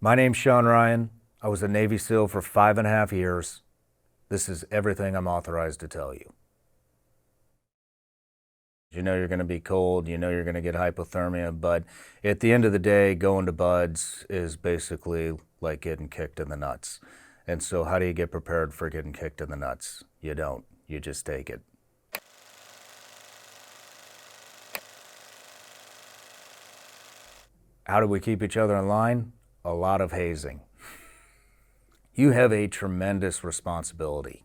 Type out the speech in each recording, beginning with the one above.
My name's Shawn Ryan. I was a Navy SEAL for 5.5 years. This is everything I'm authorized to tell you. You know you're going to be cold, you know you're going to get hypothermia, but at the end of the day, going to BUD/S is basically like getting kicked in the nuts. And so how do you get prepared for getting kicked in the nuts? You don't. You just take it. How do we keep each other in line? A lot of hazing. You have a tremendous responsibility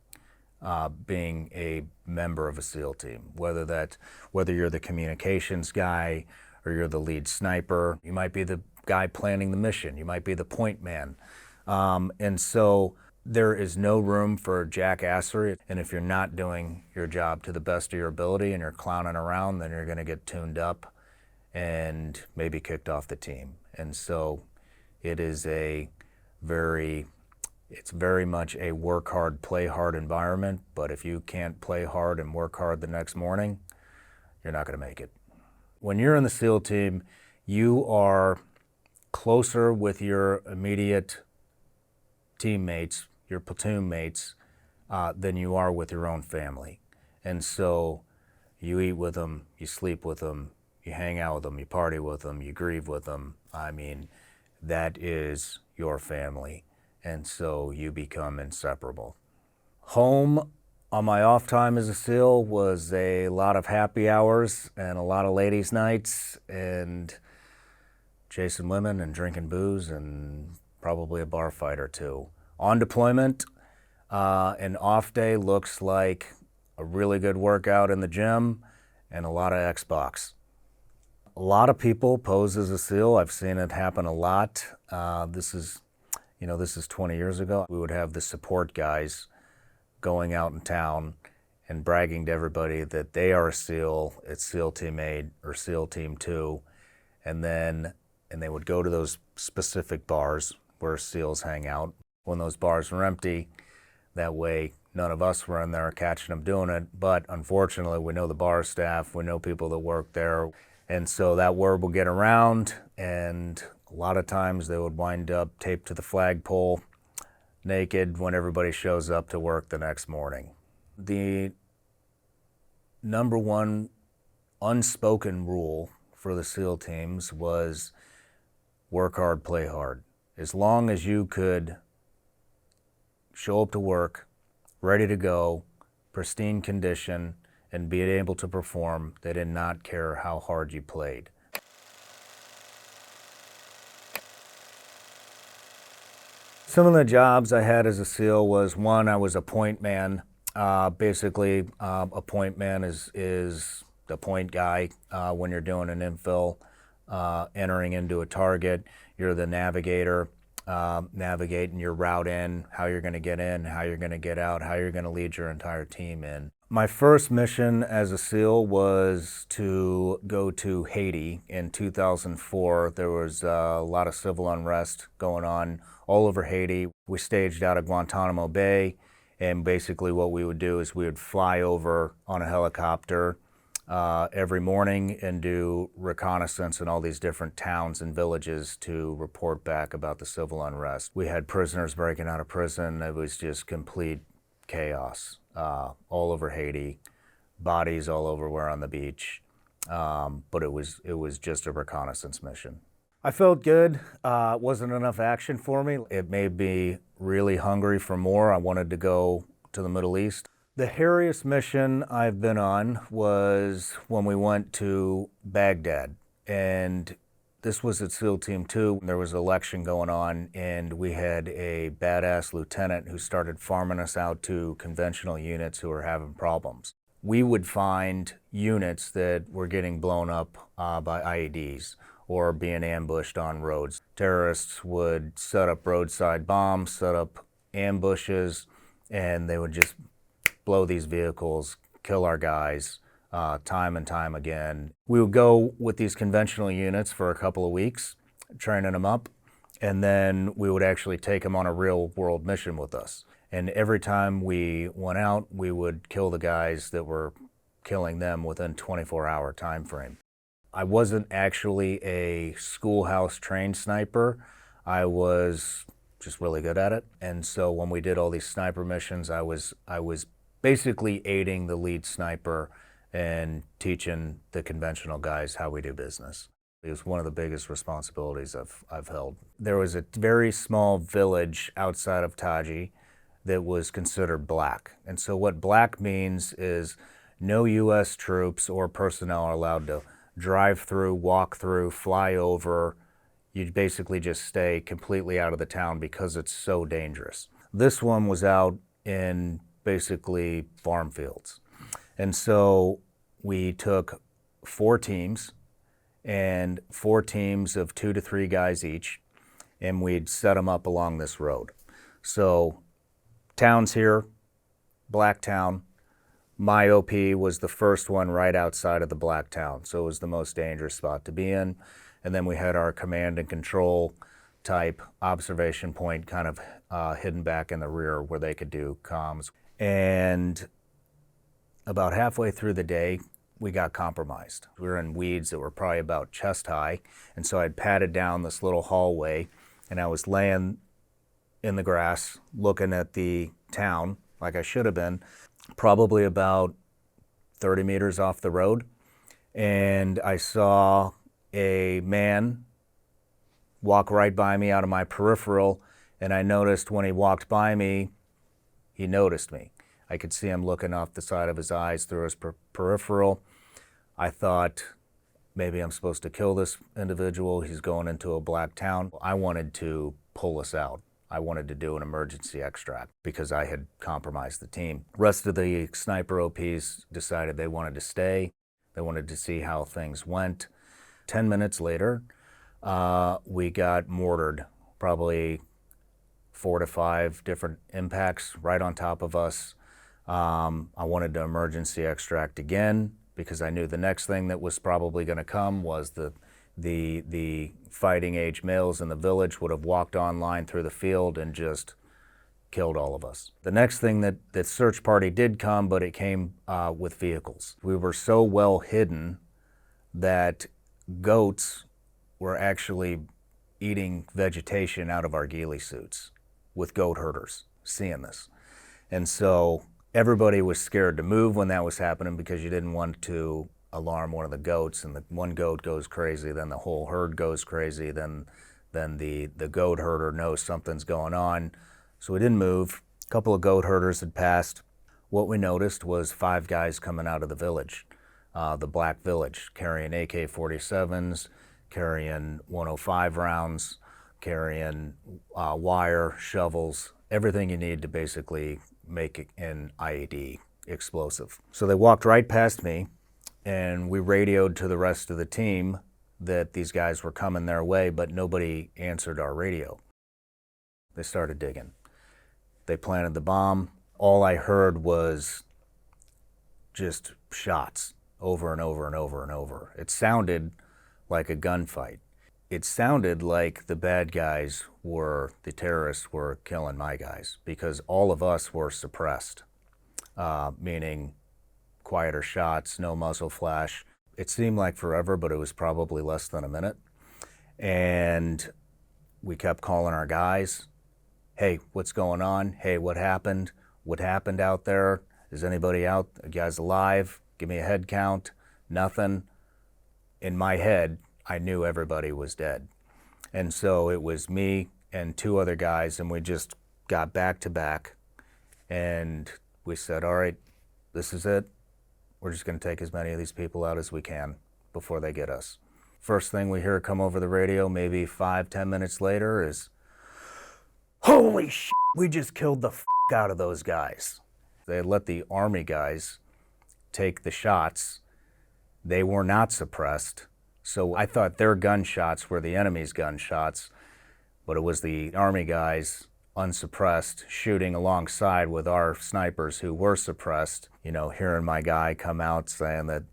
being a member of a SEAL team, whether you're the communications guy or you're the lead sniper. You might be the guy planning the mission. You might be the point man. And so there is no room for jackassery. And if you're not doing your job to the best of your ability and you're clowning around, then you're going to get tuned up and maybe kicked off the team. And so it's very much a work hard, play hard environment, but if you can't play hard and work hard the next morning, you're not going to make it. When you're in the SEAL team, you are closer with your immediate teammates, your platoon mates, than you are with your own family. And so you eat with them, you sleep with them, you hang out with them, you party with them, you grieve with them. I mean, that is your family. And so you become inseparable. Home on my off time as a SEAL was a lot of happy hours and a lot of ladies' nights and chasing women and drinking booze and probably a bar fight or two. On deployment, an off day looks like a really good workout in the gym and a lot of Xbox. A lot of people pose as a SEAL. I've seen it happen a lot. This is 20 years ago. We would have the support guys going out in town and bragging to everybody that they are a SEAL, it's SEAL Team 8 or SEAL Team 2, and they would go to those specific bars where SEALs hang out. When those bars were empty, that way none of us were in there catching them doing it, but unfortunately we know the bar staff, we know people that work there, and so that word will get around, and a lot of times they would wind up taped to the flagpole naked when everybody shows up to work the next morning. The number one unspoken rule for the SEAL teams was work hard, play hard. As long as you could show up to work, ready to go, pristine condition, and be able to perform, they did not care how hard you played. Some of the jobs I had as a SEAL was, one, I was a point man. Basically, a point man is the point guy when you're doing an infill, entering into a target. You're the navigator, navigating your route in, how you're going to get in, how you're going to get out, how you're going to lead your entire team in. My first mission as a SEAL was to go to Haiti in 2004. There was a lot of civil unrest going on all over Haiti. We staged out of Guantanamo Bay, and basically what we would do is we would fly over on a helicopter every morning and do reconnaissance in all these different towns and villages to report back about the civil unrest. We had prisoners breaking out of prison. It was just complete chaos all over Haiti, bodies all over where on the beach, but it was just a reconnaissance mission. I felt good. Wasn't enough action for me. It made me really hungry for more. I wanted to go to the Middle East. The hairiest mission I've been on was when we went to Baghdad, and this was at SEAL Team 2. There was an election going on, and we had a badass lieutenant who started farming us out to conventional units who were having problems. We would find units that were getting blown up by IEDs or being ambushed on roads. Terrorists would set up roadside bombs, set up ambushes, and they would just blow these vehicles, kill our guys, time and time again. We would go with these conventional units for a couple of weeks, training them up, and then we would actually take them on a real world mission with us. And every time we went out, we would kill the guys that were killing them within 24-hour time frame. I wasn't actually a schoolhouse trained sniper. I was just really good at it. And so when we did all these sniper missions, I was basically aiding the lead sniper and teaching the conventional guys how we do business. It was one of the biggest responsibilities I've held. There was a very small village outside of Taji that was considered black. And so what black means is no U.S. troops or personnel are allowed to drive through, walk through, fly over. You basically just stay completely out of the town because it's so dangerous. This one was out in basically farm fields. And so we took 4 teams, and 4 teams of 2 to 3 guys each, and we'd set them up along this road. So town's here, black town. My OP was the first one right outside of the black town, so it was the most dangerous spot to be in. And then we had our command and control type observation point kind of hidden back in the rear where they could do comms. And about halfway through the day, we got compromised. We were in weeds that were probably about chest high, and so I'd padded down this little hallway, and I was laying in the grass looking at the town like I should have been, probably about 30 meters off the road, and I saw a man walk right by me out of my peripheral, and I noticed when he walked by me, he noticed me. I could see him looking off the side of his eyes through his peripheral. I thought, maybe I'm supposed to kill this individual. He's going into a black town. I wanted to pull us out. I wanted to do an emergency extract because I had compromised the team. The rest of the sniper OPs decided they wanted to stay. They wanted to see how things went. 10 minutes later, we got mortared, probably 4 to 5 different impacts right on top of us. I wanted to emergency extract again because I knew the next thing that was probably going to come was the fighting age males in the village would have walked online through the field and just killed all of us. The next thing that search party did come, but it came with vehicles. We were so well hidden that goats were actually eating vegetation out of our ghillie suits with goat herders seeing this. And so everybody was scared to move when that was happening because you didn't want to alarm one of the goats, and the one goat goes crazy, then the whole herd goes crazy, then the goat herder knows something's going on. So we didn't move. A couple of goat herders had passed. What we noticed was 5 guys coming out of the village, the black village, carrying AK-47s, carrying 105 rounds, carrying wire, shovels, everything you need to basically make an IED explosive. So they walked right past me, and we radioed to the rest of the team that these guys were coming their way, but nobody answered our radio. They started digging. They planted the bomb. All I heard was just shots over and over and over and over. It sounded like a gunfight. It sounded like the bad guys the terrorists were killing my guys because all of us were suppressed, meaning quieter shots, no muzzle flash. It seemed like forever, but it was probably less than a minute. And we kept calling our guys. Hey, what's going on? Hey, what happened? What happened out there? Is anybody out? Are you guys alive? Give me a head count. Nothing. In my head, I knew everybody was dead. And so it was me and 2 other guys, and we just got back to back. And we said, all right, this is it. We're just going to take as many of these people out as we can before they get us. First thing we hear come over the radio, maybe 5-10 minutes later, is, holy shit, we just killed the out of those guys. They had let the Army guys take the shots. They were not suppressed. So I thought their gunshots were the enemy's gunshots, but it was the Army guys, unsuppressed, shooting alongside with our snipers who were suppressed. You know, hearing my guy come out saying that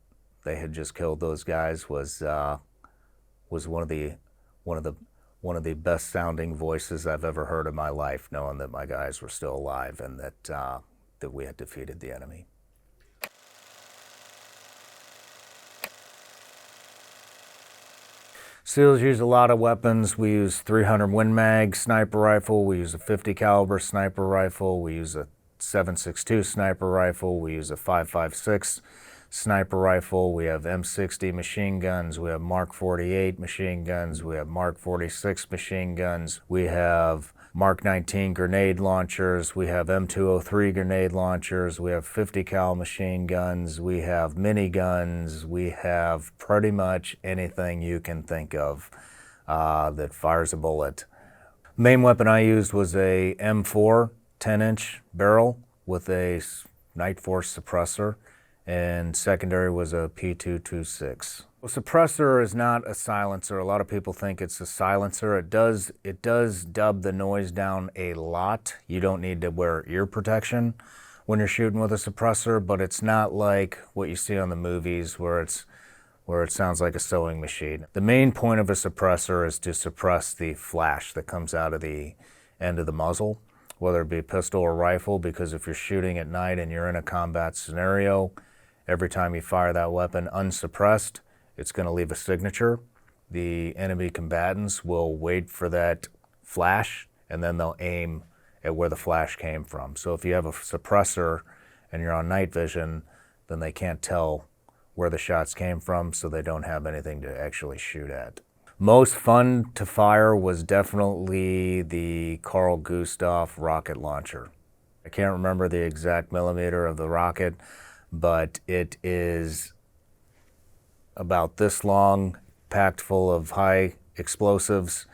they had just killed those guys was one of the best sounding voices I've ever heard in my life, knowing that my guys were still alive and that we had defeated the enemy. SEALs use a lot of weapons. We use 300 Win Mag sniper rifle. We use a 50 caliber sniper rifle. We use a 7.62 sniper rifle. We use a 5.56 sniper rifle. We have M60 machine guns. We have Mark 48 machine guns. We have Mark 46 machine guns. We have Mark 19 grenade launchers. We have M203 grenade launchers. We have 50 cal machine guns. We have miniguns. We have pretty much anything you can think of that fires a bullet. Main weapon I used was a M4 10-inch barrel with a Night Force suppressor, and secondary was a P226. A suppressor is not a silencer. A lot of people think it's a silencer. It does dub the noise down a lot. You don't need to wear ear protection when you're shooting with a suppressor, but it's not like what you see on the movies where it sounds like a sewing machine. The main point of a suppressor is to suppress the flash that comes out of the end of the muzzle, whether it be pistol or rifle, because if you're shooting at night and you're in a combat scenario, every time you fire that weapon unsuppressed, it's going to leave a signature. The enemy combatants will wait for that flash, and then they'll aim at where the flash came from. So if you have a suppressor and you're on night vision, then they can't tell where the shots came from, so they don't have anything to actually shoot at. Most fun to fire was definitely the Carl Gustav rocket launcher. I can't remember the exact millimeter of the rocket, but it is about this long, packed full of high explosives,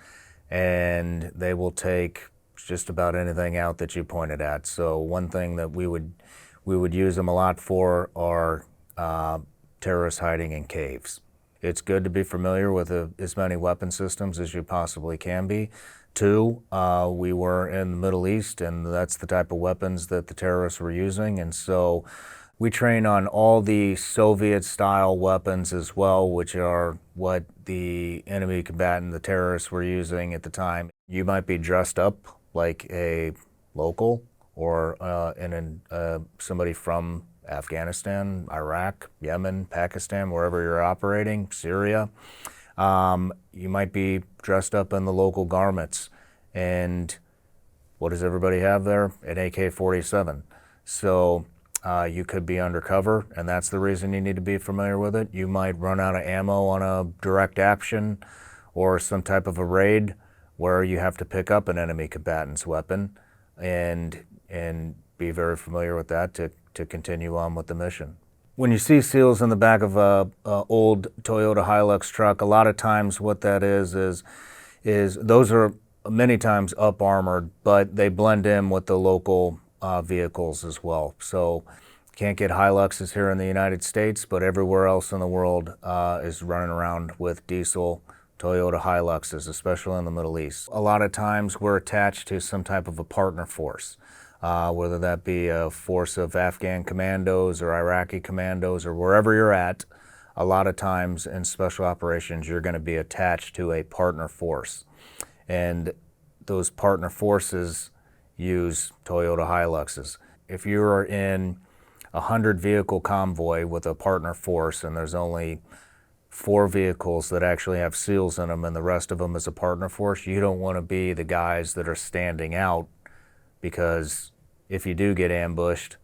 and they will take just about anything out that you point it at. So one thing that we would use them a lot for are terrorists hiding in caves. It's good to be familiar with as many weapon systems as you possibly can be. Two, we were in the Middle East, and that's the type of weapons that the terrorists were using, and so we train on all the Soviet-style weapons as well, which are what the enemy combatant, the terrorists, were using at the time. You might be dressed up like a local or somebody from Afghanistan, Iraq, Yemen, Pakistan, wherever you're operating, Syria. You might be dressed up in the local garments. And what does everybody have there? An AK-47. So you could be undercover, and that's the reason you need to be familiar with it. You might run out of ammo on a direct action or some type of a raid where you have to pick up an enemy combatant's weapon and be very familiar with that to continue on with the mission. When you see SEALs in the back of a old Toyota Hilux truck, a lot of times what that is those are many times up armored, but they blend in with the local vehicles as well. So can't get Hiluxes here in the United States, but everywhere else in the world is running around with diesel Toyota Hiluxes, especially in the Middle East. A lot of times we're attached to some type of a partner force, whether that be a force of Afghan commandos or Iraqi commandos or wherever you're at. A lot of times in special operations, you're going to be attached to a partner force. And those partner forces use Toyota Hiluxes. If you're in a 100-vehicle convoy with a partner force and there's only 4 vehicles that actually have SEALs in them and the rest of them is a partner force, you don't want to be the guys that are standing out, because if you do get ambushed,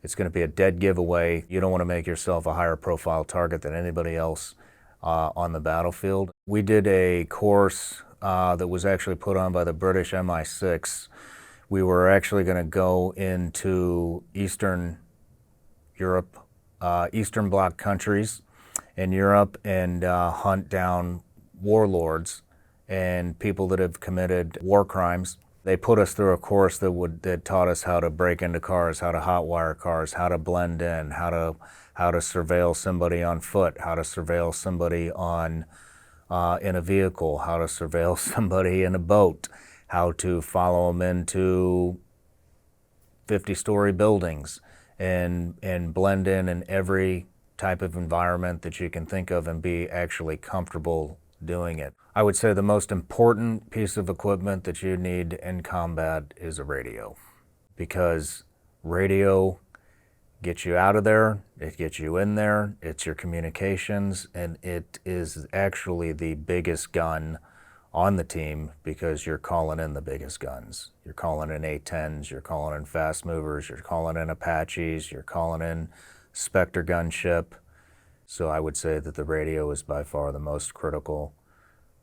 it's going to be a dead giveaway. You don't want to make yourself a higher profile target than anybody else on the battlefield. We did a course that was actually put on by the British MI6. We were actually going to go into Eastern Europe, Eastern Bloc countries in Europe, and hunt down warlords and people that have committed war crimes. They put us through a course that taught us how to break into cars, how to hotwire cars, how to blend in, how to surveil somebody on foot, how to surveil somebody in a vehicle, how to surveil somebody in a boat, how to follow them into 50-story buildings, and blend in every type of environment that you can think of and be actually comfortable doing it. I would say the most important piece of equipment that you need in combat is a radio, because radio gets you out of there, it gets you in there, it's your communications, and it is actually the biggest gun on the team because you're calling in the biggest guns. You're calling in A-10s, you're calling in fast movers, you're calling in Apaches, you're calling in Spectre gunship. So I would say that the radio is by far the most critical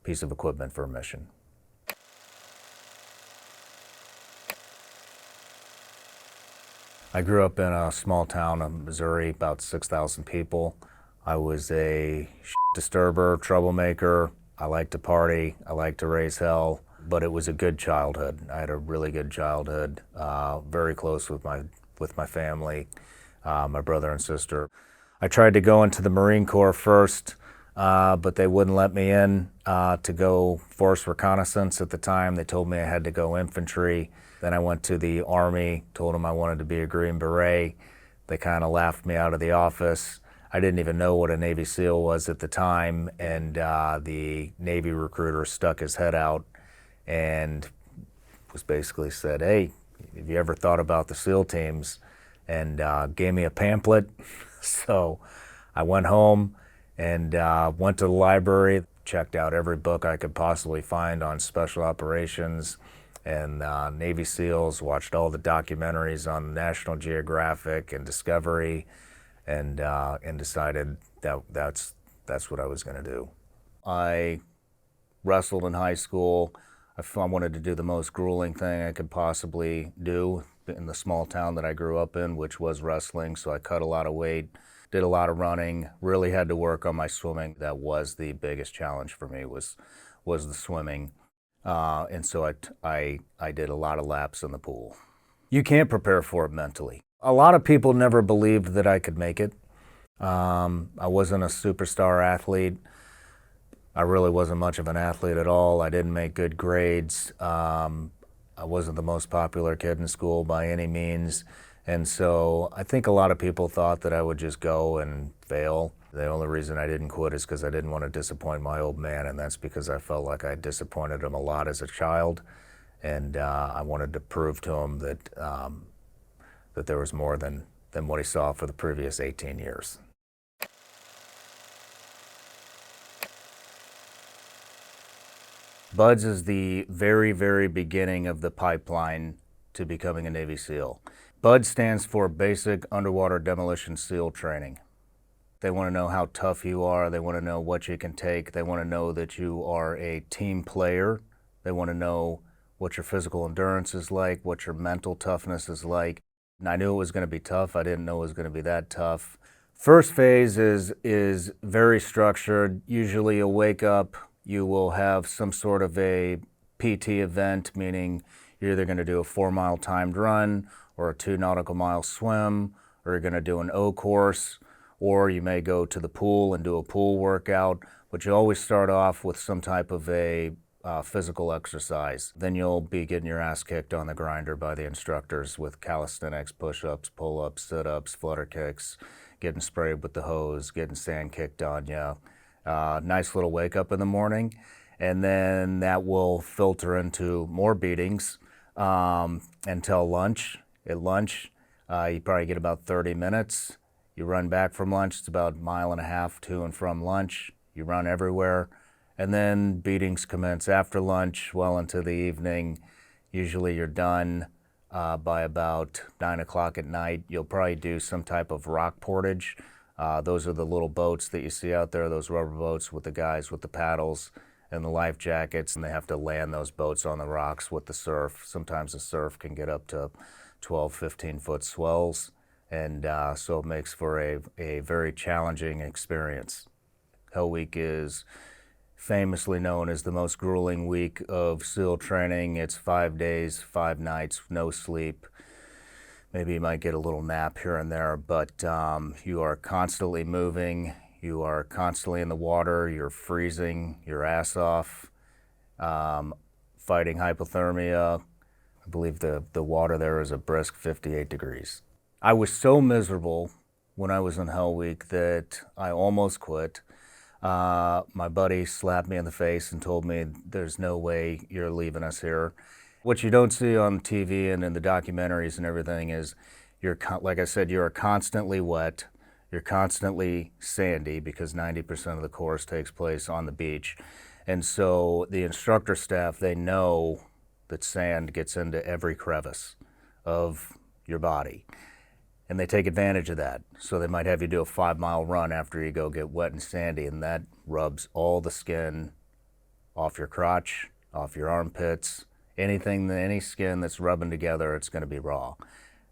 piece of equipment for a mission. I grew up in a small town in Missouri, about 6,000 people. I was a disturber, troublemaker. I liked to party, I liked to raise hell, but it was a good childhood. I had a really good childhood, very close with my family, my brother and sister. I tried to go into the Marine Corps first, but they wouldn't let me in to go force reconnaissance at the time. They told me I had to go infantry. Then I went to the Army, told them I wanted to be a Green Beret. They kind of laughed me out of the office. I didn't even know what a Navy SEAL was at the time, and the Navy recruiter stuck his head out and was basically said, "Hey, have you ever thought about the SEAL teams?" And gave me a pamphlet. So I went home and went to the library, checked out every book I could possibly find on special operations and Navy SEALs, watched all the documentaries on National Geographic and Discovery, and decided that that's what I was going to do. I wrestled in high school. I wanted to do the most grueling thing I could possibly do in the small town that I grew up in, which was wrestling. So I cut a lot of weight, did a lot of running, really had to work on my swimming. That was the biggest challenge for me, was the swimming. And so I did a lot of laps in the pool. You can't prepare for it mentally. A lot of people never believed that I could make it. I wasn't a superstar athlete. I really wasn't much of an athlete at all. I didn't make good grades. I wasn't the most popular kid in school by any means. And so I think a lot of people thought that I would just go and fail. The only reason I didn't quit is because I didn't want to disappoint my old man, and that's because I felt like I disappointed him a lot as a child. And I wanted to prove to him that, that there was more than what he saw for the previous 18 years. BUDS is the very, very beginning of the pipeline to becoming a Navy SEAL. BUDS stands for Basic Underwater Demolition SEAL Training. They want to know how tough you are. They want to know what you can take. They want to know that you are a team player. They want to know what your physical endurance is like, what your mental toughness is like. And I knew it was going to be tough. I didn't know it was going to be that tough. First phase is very structured. Usually you'll wake up, you will have some sort of a PT event, meaning you're either going to do a 4-mile timed run or a 2 nautical mile swim, or you're going to do an O course, or you may go to the pool and do a pool workout. But you always start off with some type of a physical exercise. Then you'll be getting your ass kicked on the grinder by the instructors with calisthenics, push-ups, pull-ups, sit-ups, flutter kicks, getting sprayed with the hose, getting sand kicked on you. Nice little wake up in the morning, and then that will filter into more beatings until lunch. At lunch, you probably get about 30 minutes. You run back from lunch. It's about 1.5 miles to and from lunch. You run everywhere. And then beatings commence after lunch, well into the evening. Usually you're done by about 9 o'clock at night. You'll probably do some type of rock portage. Those are the little boats that you see out there, those rubber boats with the guys with the paddles and the life jackets, and they have to land those boats on the rocks with the surf. Sometimes the surf can get up to 12, 15-foot swells, and so it makes for a very challenging experience. Hell Week is famously known as the most grueling week of SEAL training. It's 5 days, 5 nights, no sleep. Maybe you might get a little nap here and there, but you are constantly moving. You are constantly in the water. You're freezing your ass off, fighting hypothermia. I believe the water there is a brisk 58 degrees. I was so miserable when I was in Hell Week that I almost quit. My buddy slapped me in the face and told me, "There's no way you're leaving us here." What you don't see on TV and in the documentaries and everything is like I said, you are constantly wet, you're constantly sandy because 90% of the course takes place on the beach. And so the instructor staff, they know that sand gets into every crevice of your body. And they take advantage of that. So they might have you do a 5-mile run after you go get wet and sandy, and that rubs all the skin off your crotch, off your armpits, any skin that's rubbing together, it's going to be raw.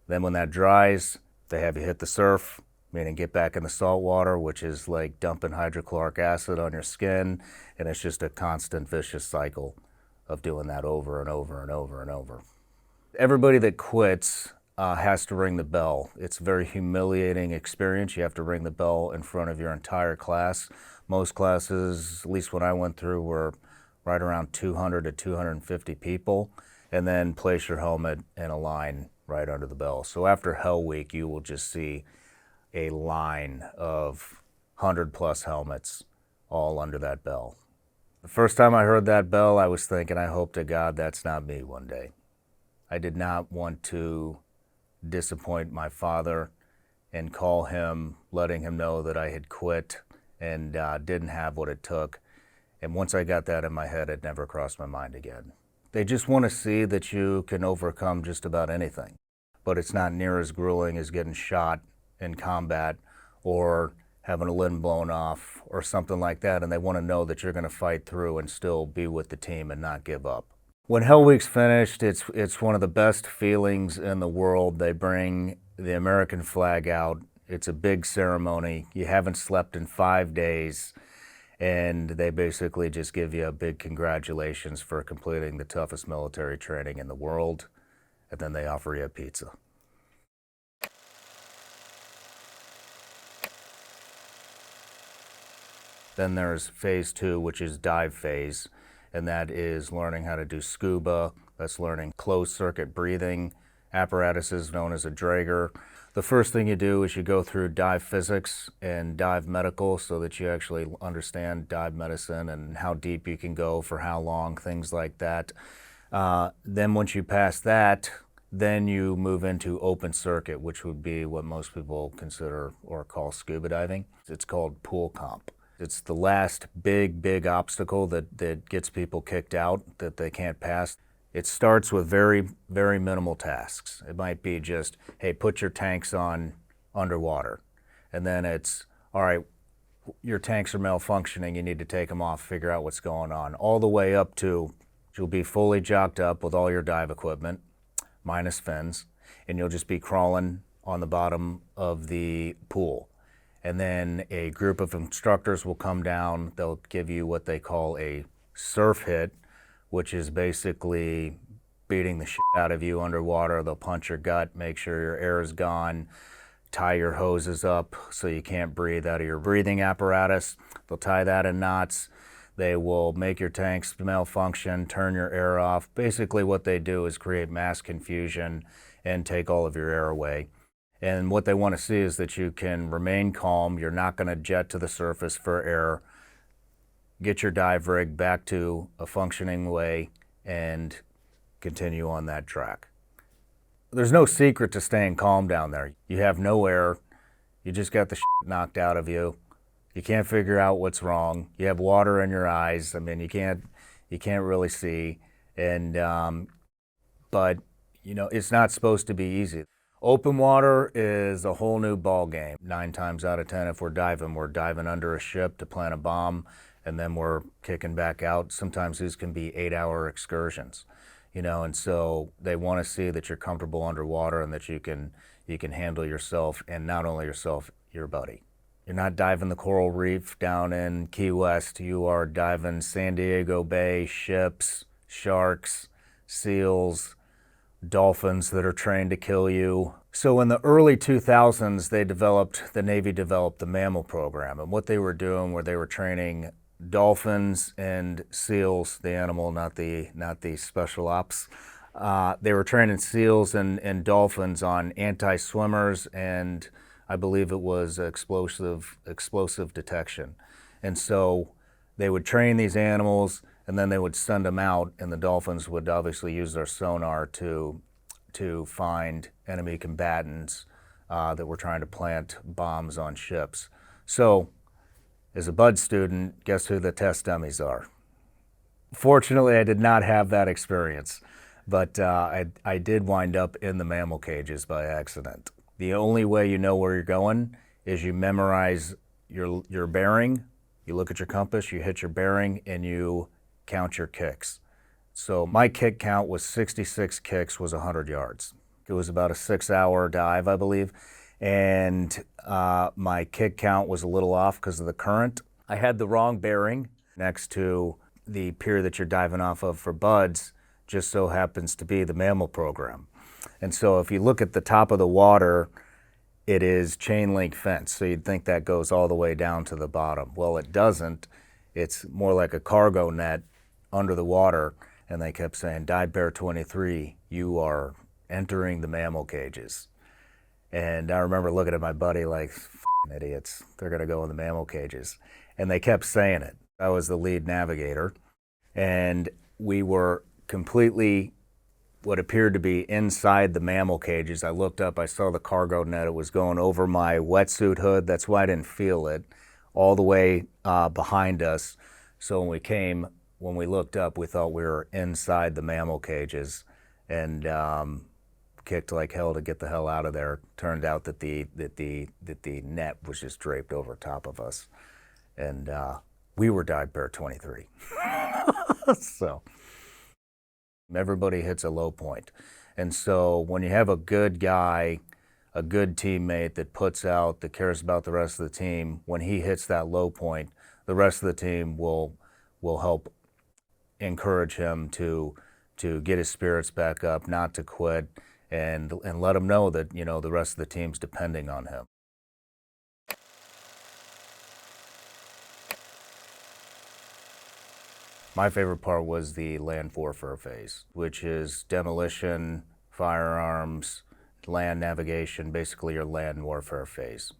Then when that dries, they have you hit the surf, meaning get back in the salt water, which is like dumping hydrochloric acid on your skin, and it's just a constant vicious cycle of doing that over and over and over and over. Everybody that quits has to ring the bell. It's a very humiliating experience. You have to ring the bell in front of your entire class. Most classes, at least when I went through, were right around 200 to 250 people, and then place your helmet in a line right under the bell. So after Hell Week, you will just see a line of 100+ helmets all under that bell. The first time I heard that bell, I was thinking, I hope to God that's not me one day. I did not want to disappoint my father and call him, letting him know that I had quit and didn't have what it took. And once I got that in my head, it never crossed my mind again. They just want to see that you can overcome just about anything, but it's not near as grueling as getting shot in combat or having a limb blown off or something like that, and they want to know that you're going to fight through and still be with the team and not give up. When Hell Week's finished, it's one of the best feelings in the world. They bring the American flag out. It's a big ceremony. You haven't slept in 5 days, and they basically just give you a big congratulations for completing the toughest military training in the world, and then they offer you a pizza. Then there's phase 2, which is dive phase, and that is learning how to do scuba. That's learning closed circuit breathing apparatuses known as a Draeger. The first thing you do is you go through dive physics and dive medical so that you actually understand dive medicine and how deep you can go for how long, things like that. Then once you pass that, then you move into open circuit, which would be what most people consider or call scuba diving. It's called pool comp. It's the last big obstacle that gets people kicked out, that they can't pass. It starts with very minimal tasks. It might be just, hey, put your tanks on underwater. And then it's, all right, your tanks are malfunctioning, you need to take them off, figure out what's going on. All the way up to, you'll be fully jocked up with all your dive equipment, minus fins, and you'll just be crawling on the bottom of the pool. And then a group of instructors will come down. They'll give you what they call a surf hit, which is basically beating the shit out of you underwater. They'll punch your gut, make sure your air is gone, tie your hoses up so you can't breathe out of your breathing apparatus. They'll tie that in knots. They will make your tanks malfunction, turn your air off. Basically what they do is create mass confusion and take all of your air away. And what they want to see is that you can remain calm. You're not going to jet to the surface for air. Get your dive rig back to a functioning way and continue on that track. There's no secret to staying calm down there. You have no air. You just got the shit knocked out of you. You can't figure out what's wrong. You have water in your eyes. I mean, you can't really see. And but you know, it's not supposed to be easy. Open water is a whole new ball game. 9 times out of 10, if we're diving under a ship to plant a bomb, and then we're kicking back out. Sometimes these can be 8-hour excursions, you know, and so they want to see that you're comfortable underwater and that you can handle yourself, and not only yourself, your buddy. You're not diving the coral reef down in Key West. You are diving San Diego Bay, ships, sharks, seals, dolphins that are trained to kill you. So in the early 2000s, the Navy developed the mammal program. And what they were doing were they were training dolphins and seals, the animal, not the special ops. They were training seals and dolphins on anti-swimmers, and I believe it was explosive detection. And so they would train these animals, and then they would send them out, and the dolphins would obviously use their sonar to to find enemy combatants that were trying to plant bombs on ships. So, as a Bud student, guess who the test dummies are? Fortunately, I did not have that experience, but I did wind up in the mammal cages by accident. The only way you know where you're going is you memorize your bearing, you look at your compass, you hit your bearing, and you count your kicks. So my kick count was 66 kicks, was 100 yards. It was about a 6-hour dive, I believe, and my kick count was a little off because of the current. I had the wrong bearing next to the pier that you're diving off of for buds, just so happens to be the mammal program. And so if you look at the top of the water, it is chain link fence. So you'd think that goes all the way down to the bottom. Well, it doesn't. It's more like a cargo net under the water. And they kept saying, Dive Bear 23, you are entering the mammal cages. And I remember looking at my buddy like, f***ing idiots, they're gonna go in the mammal cages. And they kept saying it. I was the lead navigator, and we were completely what appeared to be inside the mammal cages. I looked up, I saw the cargo net, it was going over my wetsuit hood, that's why I didn't feel it, all the way behind us. So when we looked up, we thought we were inside the mammal cages, and kicked like hell to get the hell out of there. Turned out that the net was just draped over top of us, and we were Dive Bear 23. So everybody hits a low point, and so when you have a good guy, a good teammate that puts out, that cares about the rest of the team, when he hits that low point, the rest of the team will help encourage him to get his spirits back up, not to quit, and let him know that, you know, the rest of the team's depending on him. My favorite part was the land warfare phase, which is demolition, firearms, land navigation, basically your land warfare phase.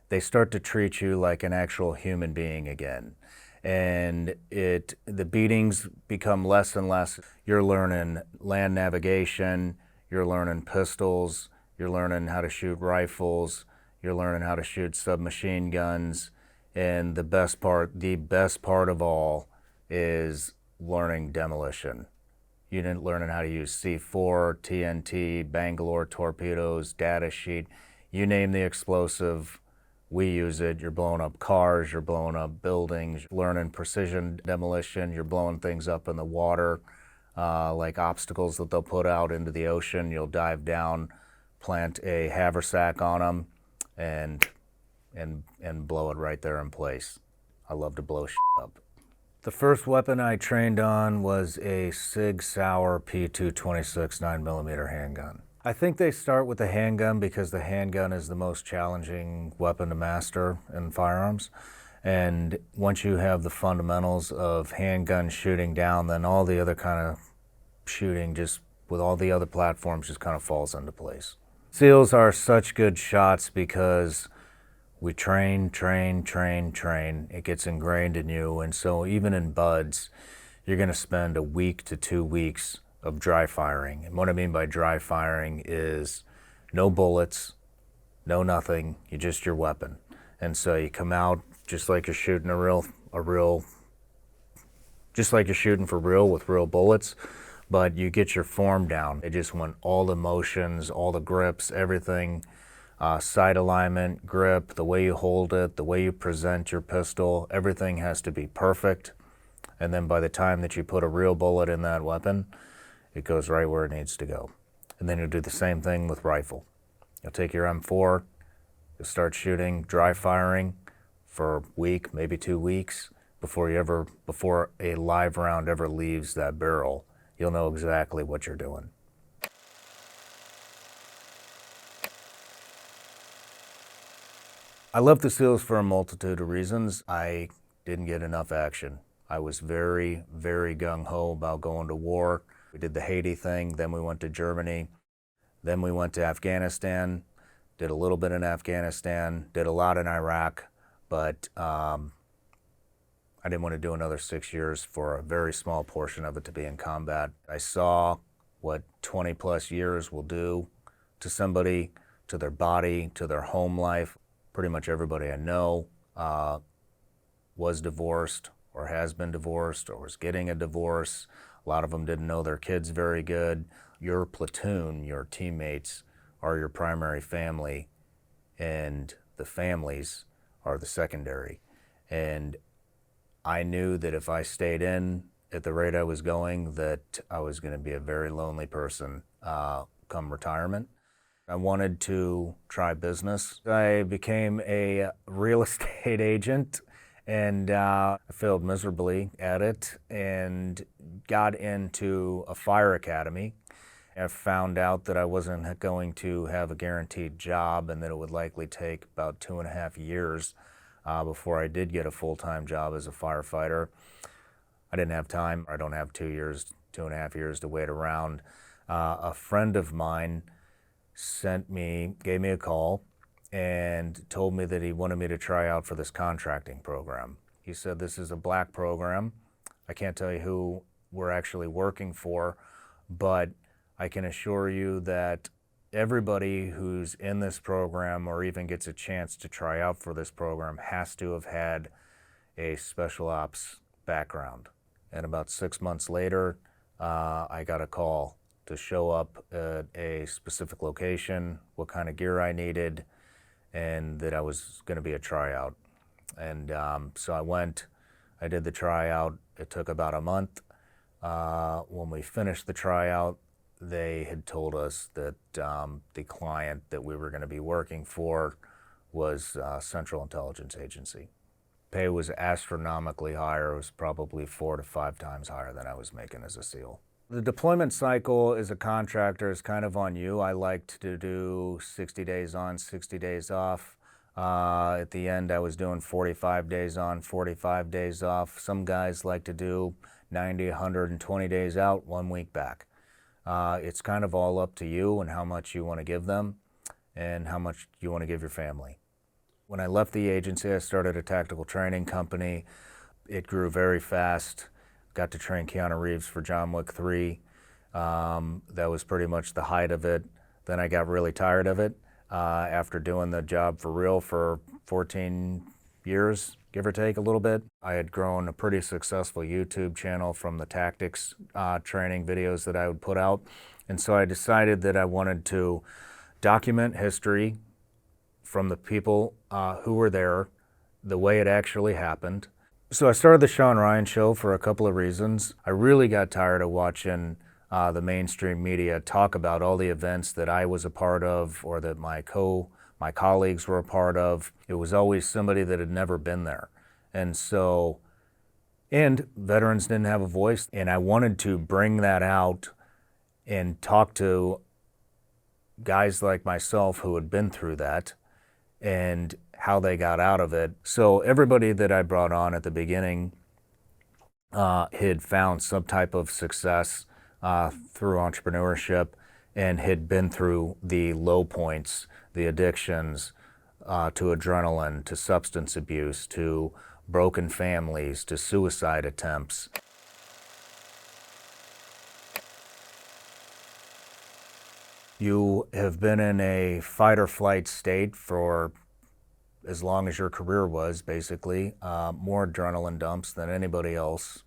They start to treat you like an actual human being again. And the beatings become less and less. You're learning land navigation, you're learning pistols, you're learning how to shoot rifles, you're learning how to shoot submachine guns, and the best part of all is learning demolition. You're learning how to use C4, TNT, Bangalore torpedoes, data sheet, you name the explosive, we use it. You're blowing up cars, you're blowing up buildings, learning precision demolition, you're blowing things up in the water, like obstacles that they'll put out into the ocean. You'll dive down, plant a haversack on them, and blow it right there in place. I love to blow shit up. The first weapon I trained on was a Sig Sauer P226 9mm handgun. I think they start with the handgun because the handgun is the most challenging weapon to master in firearms. And once you have the fundamentals of handgun shooting down, then all the other kind of shooting, just with all the other platforms, just kind of falls into place. SEALs are such good shots because we train. It gets ingrained in you. And so even in buds, you're going to spend a week to 2 weeks of dry firing. And what I mean by dry firing is no bullets, no nothing, you just your weapon. And so you come out just like you're shooting just like you're shooting for real with real bullets, but you get your form down. It just want all the motions, all the grips, everything, sight alignment, grip, the way you hold it, the way you present your pistol, everything has to be perfect. And then by the time that you put a real bullet in that weapon, it goes right where it needs to go. And then you'll do the same thing with rifle. You'll take your M4, you'll start shooting, dry firing for a week, maybe 2 weeks, before a live round ever leaves that barrel. You'll know exactly what you're doing. I left the SEALs for a multitude of reasons. I didn't get enough action. I was very, very gung-ho about going to war. We did the Haiti thing, then we went to Germany, then we went to Afghanistan, did a little bit in Afghanistan, did a lot in Iraq, but I didn't want to do another 6 years for a very small portion of it to be in combat. I saw what 20 plus years will do to somebody, to their body, to their home life. Pretty much everybody I know was divorced or has been divorced or was getting a divorce. A lot of them didn't know their kids very good. Your platoon, your teammates are your primary family, and the families are the secondary. And I knew that if I stayed in at the rate I was going, that I was going to be a very lonely person come retirement. I wanted to try business. I became a real estate agent, and I failed miserably at it and got into a fire academy. I found out that I wasn't going to have a guaranteed job and that it would likely take about 2.5 years before I did get a full-time job as a firefighter. I didn't have time. I don't have 2.5 years to wait around. A friend of mine gave me a call and told me that he wanted me to try out for this contracting program. He said, this is a black program. I can't tell you who we're actually working for, but I can assure you that everybody who's in this program or even gets a chance to try out for this program has to have had a special ops background. And about 6 months later, I got a call to show up at a specific location, what kind of gear I needed, and that I was going to be a tryout. And so I went, I did the tryout. It took about a month. When we finished the tryout, they had told us that the client that we were going to be working for was Central Intelligence Agency. Pay was astronomically higher. It was probably 4 to 5 times higher than I was making as a SEAL. The deployment cycle as a contractor is kind of on you. I liked to do 60 days on, 60 days off. At the end, I was doing 45 days on, 45 days off. Some guys like to do 90, 120 days out, 1 week back. It's kind of all up to you and how much you want to give them and how much you want to give your family. When I left the agency, I started a tactical training company. It grew very fast. Got to train Keanu Reeves for John Wick 3. That was pretty much the height of it. Then I got really tired of it after doing the job for real for 14 years, give or take a little bit. I had grown a pretty successful YouTube channel from the tactics training videos that I would put out. And so I decided that I wanted to document history from the people who were there, the way it actually happened. So I started the Shawn Ryan Show for a couple of reasons. I really got tired of watching the mainstream media talk about all the events that I was a part of or that my colleagues were a part of. It was always somebody that had never been there. And veterans didn't have a voice. And I wanted to bring that out and talk to guys like myself who had been through that and how they got out of it. So everybody that I brought on at the beginning had found some type of success through entrepreneurship and had been through the low points, the addictions, to adrenaline, to substance abuse, to broken families, to suicide attempts. You have been in a fight or flight state for as long as your career was, basically. More adrenaline dumps than anybody else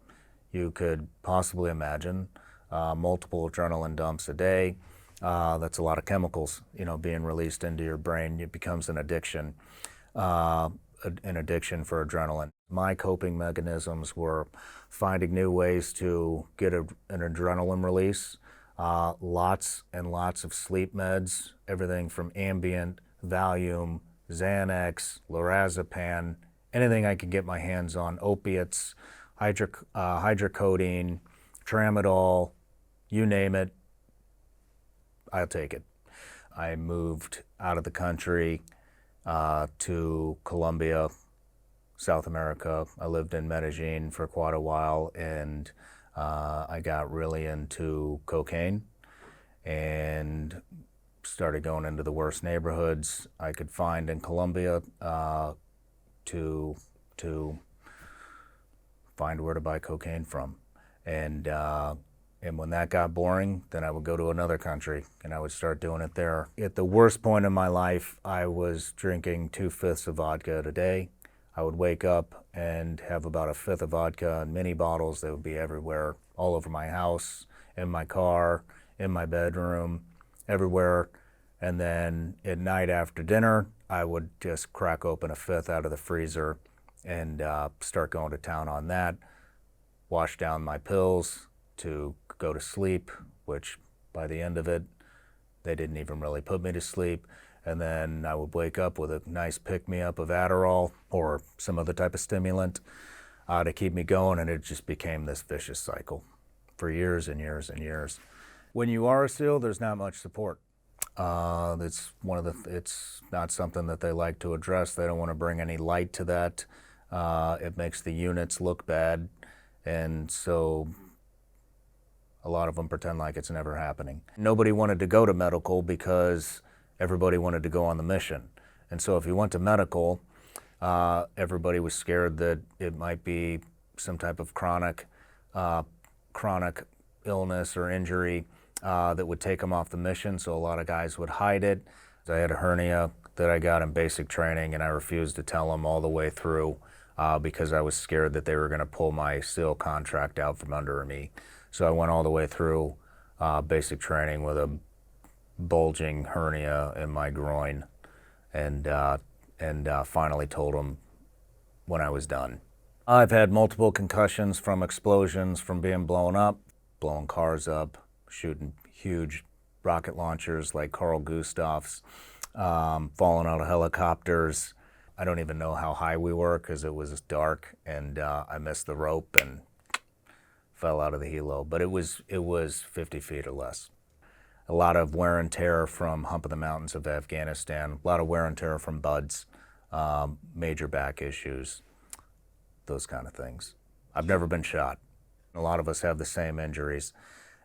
you could possibly imagine. Multiple adrenaline dumps a day. That's a lot of chemicals, being released into your brain. It becomes an addiction for adrenaline. My coping mechanisms were finding new ways to get an adrenaline release. Lots and lots of sleep meds, everything from Ambien, Valium, Xanax, lorazepam, anything I could get my hands on, opiates, hydrocodone, tramadol, you name it, I'll take it. I moved out of the country to Colombia, South America. I lived in Medellin for quite a while, and I got really into cocaine and started going into the worst neighborhoods I could find in Colombia to find where to buy cocaine from. And And when that got boring, then I would go to another country and I would start doing it there. At the worst point in my life, I was drinking 2/5 of vodka a day. I would wake up and have about 1/5 of vodka in mini bottles that would be everywhere, all over my house, in my car, in my bedroom, everywhere. And then at night after dinner, I would just crack open 1/5 out of the freezer and start going to town on that, wash down my pills to go to sleep, which by the end of it, they didn't even really put me to sleep. And then I would wake up with a nice pick-me-up of Adderall or some other type of stimulant to keep me going, and it just became this vicious cycle for years and years and years. When you are a SEAL, there's not much support. It's not something that they like to address. They don't want to bring any light to that. It makes the units look bad, and so a lot of them pretend like it's never happening. Nobody wanted to go to medical because everybody wanted to go on the mission. And so if you went to medical, everybody was scared that it might be some type of chronic illness or injury that would take them off the mission, so a lot of guys would hide it. I had a hernia that I got in basic training, and I refused to tell them all the way through because I was scared that they were going to pull my SEAL contract out from under me. So I went all the way through basic training with a bulging hernia in my groin, and finally told them when I was done. I've had multiple concussions from explosions, from being blown up, blowing cars up, shooting huge rocket launchers like Carl Gustav's, falling out of helicopters. I don't even know how high we were because it was dark, and I missed the rope and fell out of the helo, but it was 50 feet or less. A lot of wear and tear from humping the mountains of Afghanistan, a lot of wear and tear from buds, major back issues, those kind of things. I've never been shot. A lot of us have the same injuries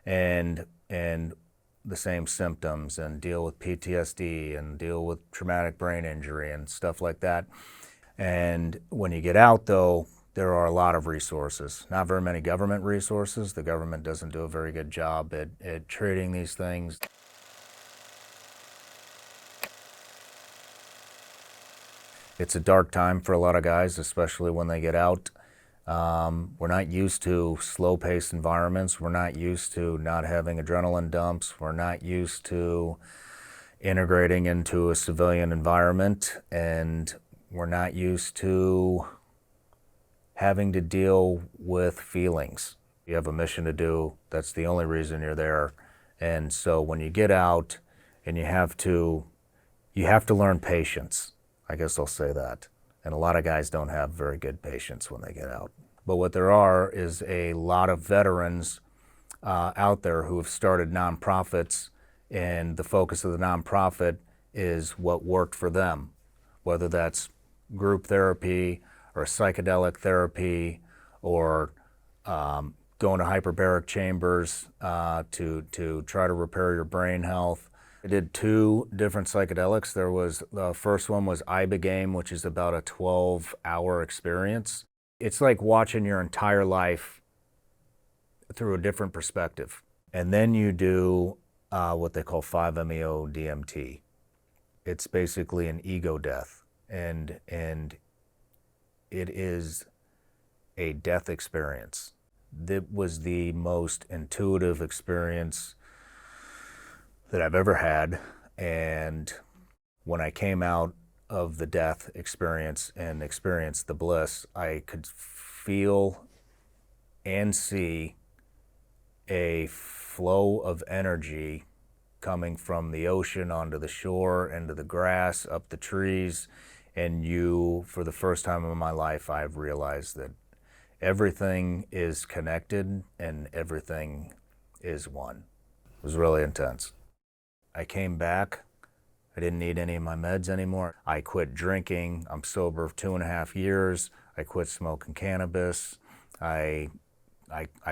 and the same symptoms, and deal with PTSD and deal with traumatic brain injury and stuff like that. And when you get out, though, there are a lot of resources. Not very many government resources. The government doesn't do a very good job at treating these things. It's a dark time for a lot of guys, especially when they get out. We're not used to slow-paced environments. We're not used to not having adrenaline dumps. We're not used to integrating into a civilian environment, and we're not used to having to deal with feelings. You have a mission to do. That's the only reason you're there. And so when you get out, and you have to learn patience. I guess I'll say that. And a lot of guys don't have very good patience when they get out. But what there are is a lot of veterans out there who have started nonprofits, and the focus of the nonprofit is what worked for them, whether that's group therapy or psychedelic therapy, or going to hyperbaric chambers to try to repair your brain health. I did 2 different psychedelics. The first one was Ibogaine, which is about a 12-hour experience. It's like watching your entire life through a different perspective. And then you do what they call 5-MeO-DMT. It's basically an ego death, and it is a death experience. That was the most intuitive experience that I've ever had, and when I came out of the death experience and experienced the bliss, I could feel and see a flow of energy coming from the ocean onto the shore, into the grass, up the trees, and for the first time in my life, I've realized that everything is connected and everything is one. It was really intense. I came back. I didn't need any of my meds anymore. I quit drinking. I'm sober 2.5 years. I quit smoking cannabis. I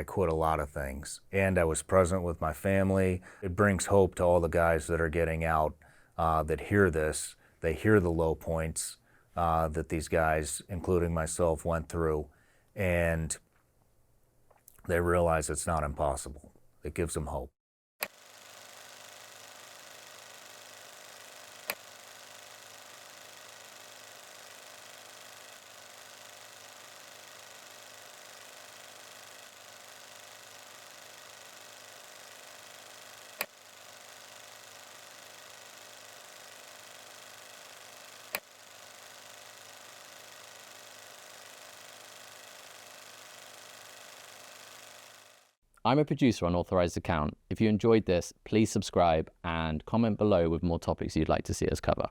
quit a lot of things. And I was present with my family. It brings hope to all the guys that are getting out that hear this. They hear the low points that these guys, including myself, went through, and they realize it's not impossible. It gives them hope. I'm a producer on Authorized account. If you enjoyed this, please subscribe and comment below with more topics you'd like to see us cover.